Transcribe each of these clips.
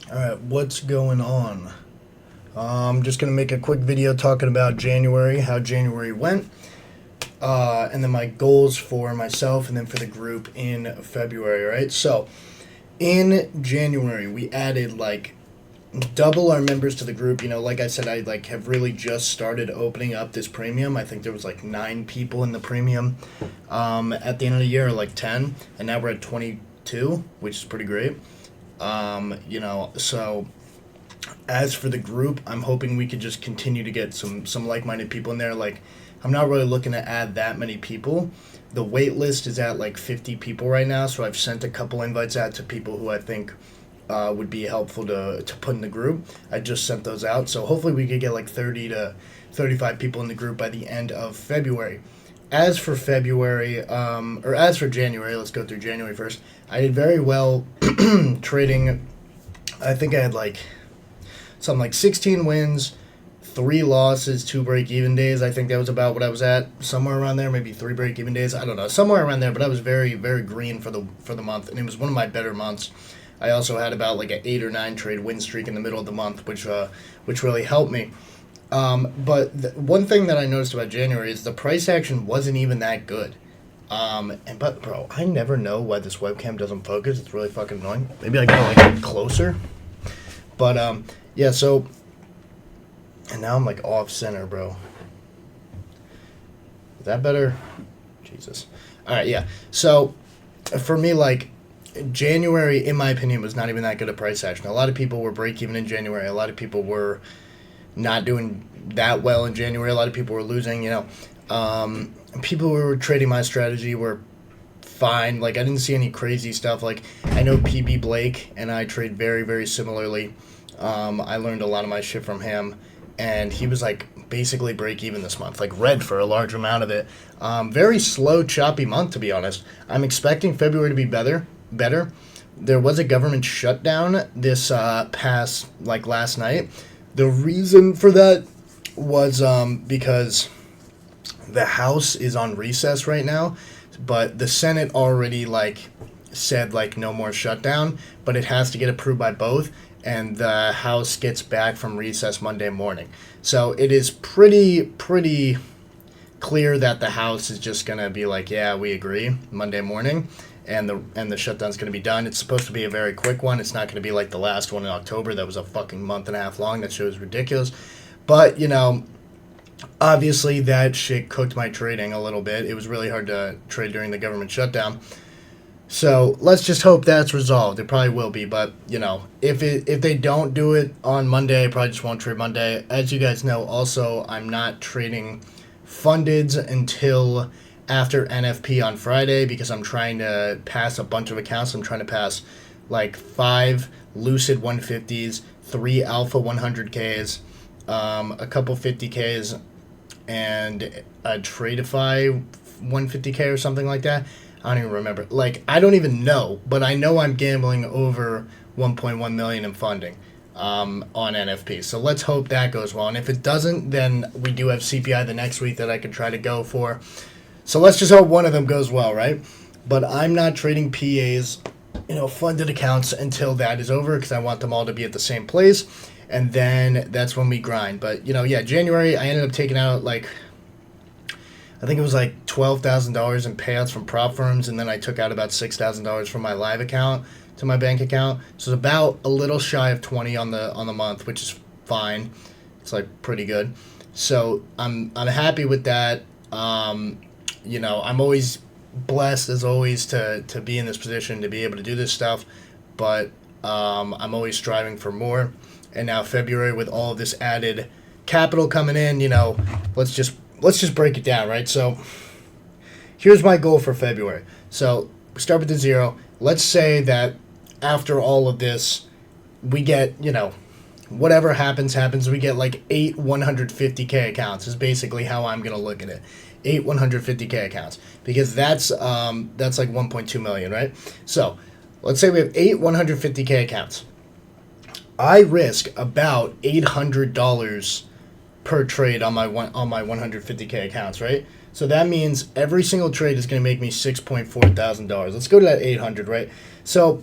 Alright, what's going on? I'm just going to make a quick video talking about January, how January went, and then my goals for myself and then for the group in February, right? So, in January, we added like double our members to the group. You know, like I said, I like have really just started opening up this premium. I think there was like 9 people in the premium at the end of the year, or like 10, and now we're at 22, which is pretty great. So as for the group, I'm hoping we could just continue to get some like-minded people in there. Like, I'm not really looking to add that many people. The wait list is at like 50 people right now, so I've sent a couple invites out to people who I think would be helpful to put in the group. I just sent those out, so hopefully we could get like 30 to 35 people in the group by the end of February. As for January, let's go through January first. I did very well trading. I think I had like something like 16 wins, 3 losses, 2 break-even days. I think that was about what I was at, somewhere around there, maybe 3 break-even days. I don't know, somewhere around there. But I was very, very green for the month, and it was one of my better months. I also had about like an 8 or 9 trade win streak in the middle of the month, which really helped me. But one thing that I noticed about January is the price action wasn't even that good. But bro, I never know why this webcam doesn't focus. It's really fucking annoying. Maybe I gotta like get closer. But yeah. So, and now I'm like off center, bro. Is that better? Jesus. All right, yeah. So, for me, like January, in my opinion, was not even that good a price action. A lot of people were break even in January. A lot of people were not doing that well in January. A lot of people were losing. People who were trading my strategy were fine. Like, I didn't see any crazy stuff. Like, I know PB Blake and I trade very, very similarly. I learned a lot of my shit from him, and he was like basically break even this month, like red for a large amount of it. Very slow, choppy month, to be honest. I'm expecting February to be better. There was a government shutdown this past, like last night. The reason for that was because the House is on recess right now, but the Senate already like said like no more shutdown, but it has to get approved by both, and the House gets back from recess Monday morning. So it is pretty clear that the House is just gonna be like, yeah, we agree Monday morning, and the shutdown's gonna be done. It's supposed to be a very quick one. It's not gonna be like the last one in October that was a fucking month and a half long. That shit was ridiculous. But obviously that shit cooked my trading a little bit. It was really hard to trade during the government shutdown. So let's just hope that's resolved. It probably will be, but if they don't do it on Monday, I probably just won't trade Monday. As you guys know, also I'm not trading fundeds until after NFP on Friday because I'm trying to pass a bunch of accounts. I'm trying to pass like 5 Lucid 150s, 3 Alpha 100Ks, a couple 50Ks, and a Tradeify 150K or something like that. I don't even remember. Like, I don't even know, but I know I'm gambling over 1.1 million in funding on NFP. So let's hope that goes well. And if it doesn't, then we do have CPI the next week that I could try to go for. So let's just hope one of them goes well, right? But I'm not trading PAs, funded accounts until that is over because I want them all to be at the same place. And then that's when we grind. But, January, I ended up taking out like, I think it was like $12,000 in payouts from prop firms, and then I took out about $6,000 from my live account to my bank account. So it's about a little shy of 20 on the month, which is fine. It's like pretty good. So I'm happy with that. I'm always blessed as always to be in this position to be able to do this stuff, but I'm always striving for more. And now February with all of this added capital coming in, let's just break it down, right? So here's my goal for February. So we start with the 0. Let's say that after all of this, we get, whatever happens. We get like 8 150K accounts is basically how I'm going to look at it. 8 150K accounts. Because that's like 1.2 million, right? So let's say we have 8 150K accounts. I risk about $800 per trade on my 150K accounts, right? So that means every single trade is going to make me $6.4 thousand. Let's go to that 800, right? So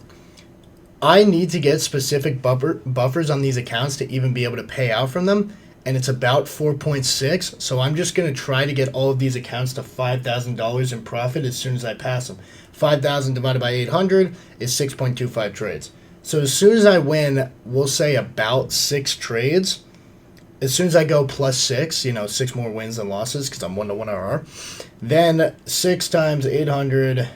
I need to get specific buffers on these accounts to even be able to pay out from them, and it's about 4.6. So I'm just going to try to get all of these accounts to $5,000 in profit as soon as I pass them. 5,000 divided by 800 is 6.25 trades. So as soon as I win, we'll say about 6 trades. As soon as I go plus 6, 6 more wins than losses because I'm 1-to-1 RR, then 6 times 800,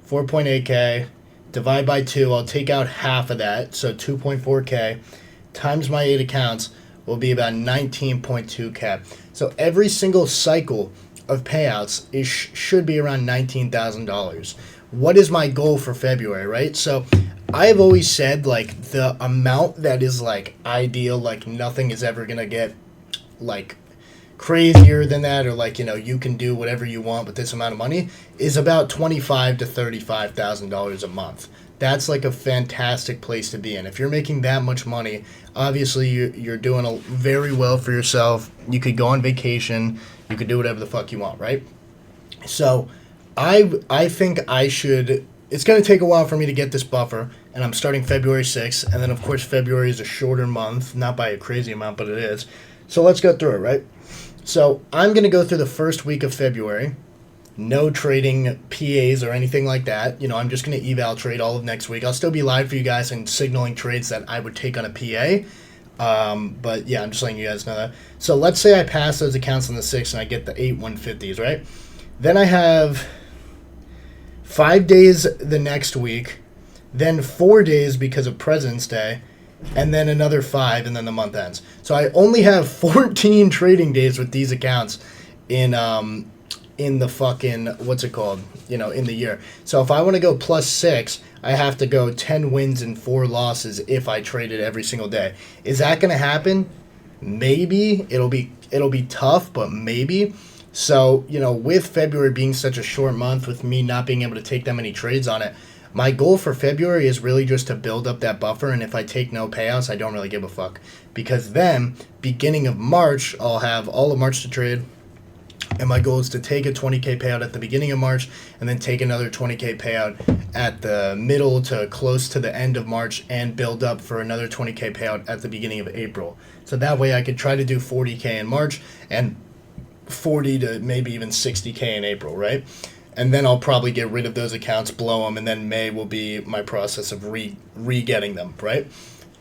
4.8K, divide by 2, I'll take out half of that, so 2.4K, times my 8 accounts will be about 19.2K. So every single cycle of payouts should be around $19,000. What is my goal for February, right? So I've always said, like, the amount that is, like, ideal, like, nothing is ever going to get, like, crazier than that, or, like, you can do whatever you want with this amount of money, is about $25,000 to $35,000 a month. That's, like, a fantastic place to be in. If you're making that much money, obviously you're doing very well for yourself. You could go on vacation. You could do whatever the fuck you want, right? So I think I should... It's going to take a while for me to get this buffer, and I'm starting February 6th, and then, of course, February is a shorter month, not by a crazy amount, but it is. So let's go through it, right? So I'm going to go through the first week of February. No trading PAs or anything like that. I'm just going to eval trade all of next week. I'll still be live for you guys and signaling trades that I would take on a PA. But, yeah, I'm just letting you guys know that. So let's say I pass those accounts on the 6th and I get the 8 150s, right? Then I have 5 days the next week, then 4 days because of President's Day, and then another 5, and then the month ends. So I only have 14 trading days with these accounts in the fucking, what's it called, in the year. So if I want to go plus 6, I have to go 10 wins and 4 losses if I trade it every single day. Is that going to happen? Maybe. It'll be tough, but maybe. So, with February being such a short month, with me not being able to take that many trades on it, my goal for February is really just to build up that buffer, and if I take no payouts, I don't really give a fuck. Because then, beginning of March, I'll have all of March to trade, and my goal is to take a 20K payout at the beginning of March, and then take another 20K payout at the middle to close to the end of March, and build up for another 20K payout at the beginning of April. So that way I could try to do 40K in March, and 40 to maybe even 60K in April, right? And then I'll probably get rid of those accounts, blow them, and then May will be my process of re-getting them, right?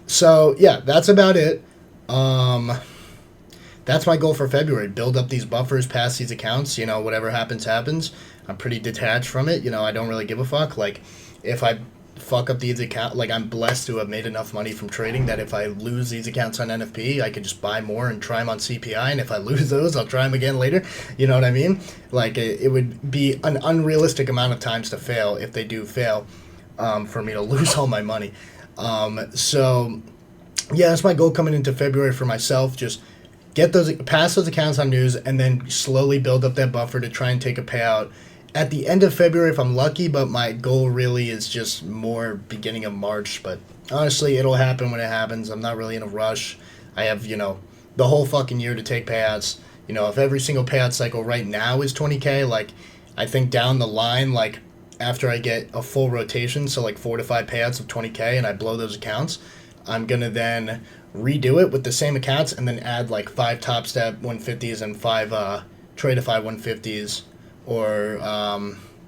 So, yeah, that's about it. That's my goal for February. Build up these buffers, pass these accounts, whatever happens, happens. I'm pretty detached from it. I don't really give a fuck. Like, if I fuck up these accounts, like, I'm blessed to have made enough money from trading that if I lose these accounts on NFP, I could just buy more and try them on CPI, and if I lose those, I'll try them again later. You know what I mean? Like, it would be an unrealistic amount of times to fail, if they do fail, for me to lose all my money. So, yeah, that's my goal coming into February for myself. Just pass those accounts on news, and then slowly build up that buffer to try and take a payout at the end of February if I'm lucky, but my goal really is just more beginning of March. But honestly, it'll happen when it happens. I'm not really in a rush. I have, the whole fucking year to take payouts. If every single payout cycle right now is 20K, like, I think down the line, like, after I get a full rotation, so like 4 to 5 payouts of 20K, and I blow those accounts, I'm going to then redo it with the same accounts and then add like 5 Top Step 150s and 5 Tradeify 150s, or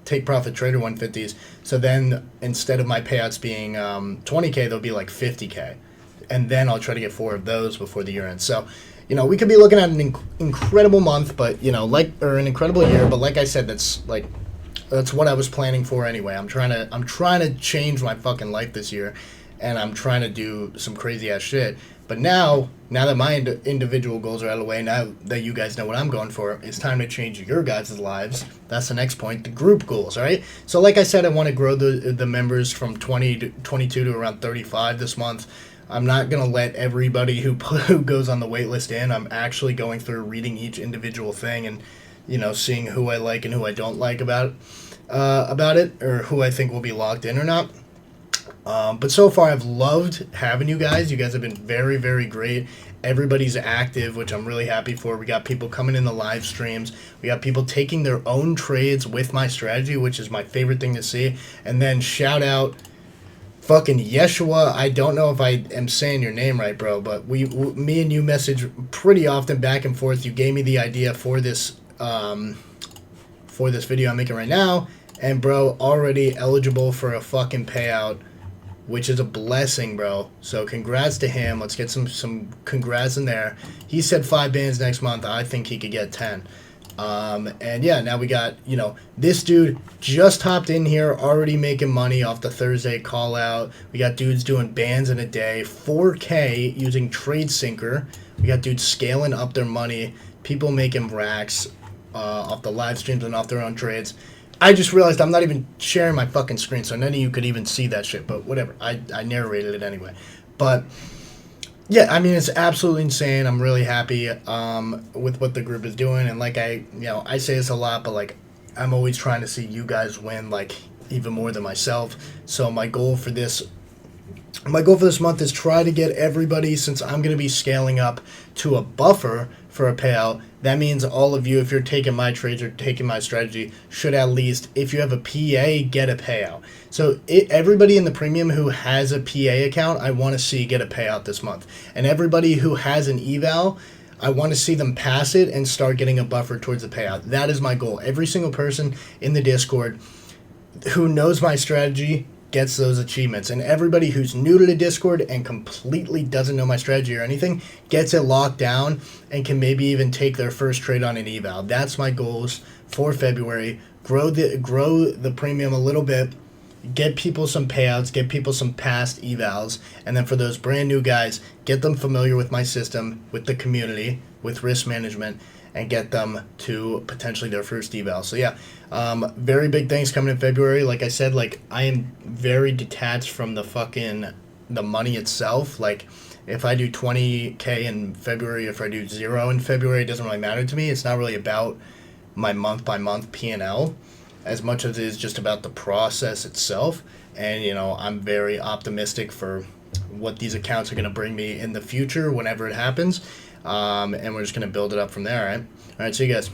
Take Profit Trader 150s. So then instead of my payouts being 20K, they'll be like 50K. And then I'll try to get 4 of those before the year ends. So, we could be looking at an incredible month, but, or an incredible year. But like I said, that's what I was planning for anyway. I'm trying to change my fucking life this year, and I'm trying to do some crazy ass shit. But now that my individual goals are out of the way, now that you guys know what I'm going for, it's time to change your guys' lives. That's the next point, the group goals, all right? So like I said, I want to grow the members from 20 to 22 to around 35 this month. I'm not going to let everybody who goes on the wait list in. I'm actually going through reading each individual thing and, seeing who I like and who I don't like about it, or who I think will be locked in or not. But so far, I've loved having you guys. You guys have been very, very great. Everybody's active, which I'm really happy for. We got people coming in the live streams. We got people taking their own trades with my strategy, which is my favorite thing to see. And then shout out fucking Yeshua, I don't know if I am saying your name right, bro, but me and you message pretty often back and forth. You gave me the idea for this video I'm making right now, and bro, already eligible for a fucking payout, which is a blessing, bro. So congrats to him. Let's get some congrats in there. He said 5 bands next month. I think he could get 10. And yeah, now we got, this dude just hopped in here, already making money off the Thursday call out. We got dudes doing bands in a day, 4K using TradeSyncer. We got dudes scaling up their money, people making racks off the live streams and off their own trades. I just realized I'm not even sharing my fucking screen, so none of you could even see that shit, but whatever. I narrated it anyway. But yeah, I mean, it's absolutely insane. I'm really happy with what the group is doing, and like I say this a lot, but like I'm always trying to see you guys win, like even more than myself. So my goal for this month is try to get everybody, since I'm going to be scaling up to a buffer for a payout. That means all of you, if you're taking my trades or taking my strategy, should at least, if you have a PA, get a payout. So everybody in the premium who has a PA account, I want to see get a payout this month. And everybody who has an eval, I want to see them pass it and start getting a buffer towards the payout. That is my goal. Every single person in the Discord who knows my strategy gets those achievements, and everybody who's new to the Discord and completely doesn't know my strategy or anything gets it locked down and can maybe even take their first trade on an eval. That's my goals for February. Grow the premium a little bit, get people some payouts, get people some past evals, and then for those brand new guys, get them familiar with my system, with the community, with risk management, and get them to potentially their first eval. So yeah, very big things coming in February. Like I said, like I am very detached from the money itself. Like if I do 20K in February, if I do 0 in February, it doesn't really matter to me. It's not really about my month by month P&L as much as it is just about the process itself. And I'm very optimistic for what these accounts are going to bring me in the future whenever it happens. And we're just going to build it up from there, all right? All right, see you guys.